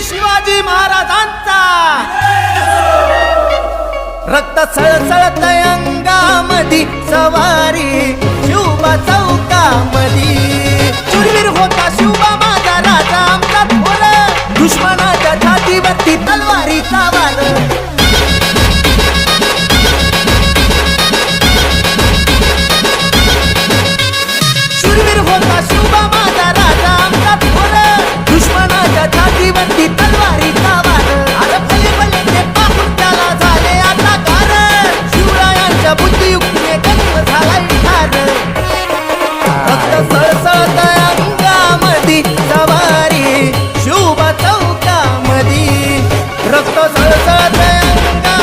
शिवाजी महाराजांचा रक्त सळसळत अंगामधी सवारी शिवबा चौकामधी शूरवीर होता शिवबा माझा राजा आमचा थोर दुश्मनाच्या छातीवरती तलवारीचा वार शूरवीर होता शिवबा माझा राजा आमचा थोर दुश्मनाच्या छातीवरती तलवारीचा वार अरे भले भले ते पाहून त्याला झाले आता कार शिवरायांच्या बुद्धियुक्तीने जन्म झालाय ठार रक्त सळसळत अंगामधी सवारी शिवबा चौकामधी रक्त सळसळत अंगा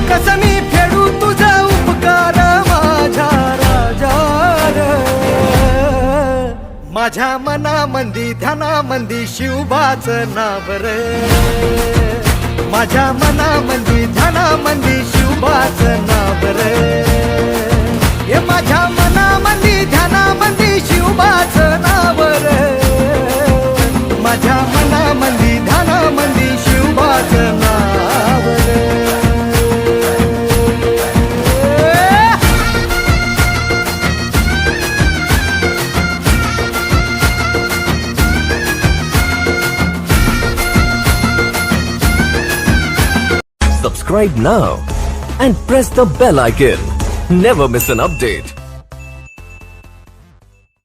कसमी फेडू तुझा उपकार माझ्या राजा माझ्या मनामंदी ध्यानामंदी शिवबाचं नाव रे माझ्या मनामंदी ध्यानामंदी शिवबाचं नाव रे हे माझ्या मनामंदी ध्यानामंदी शिवबाचं नाव रे माझ्या मनामंदी ध्यानामंदी शिवबाचं नाव रे Subscribe now and press the bell icon. Never miss an update.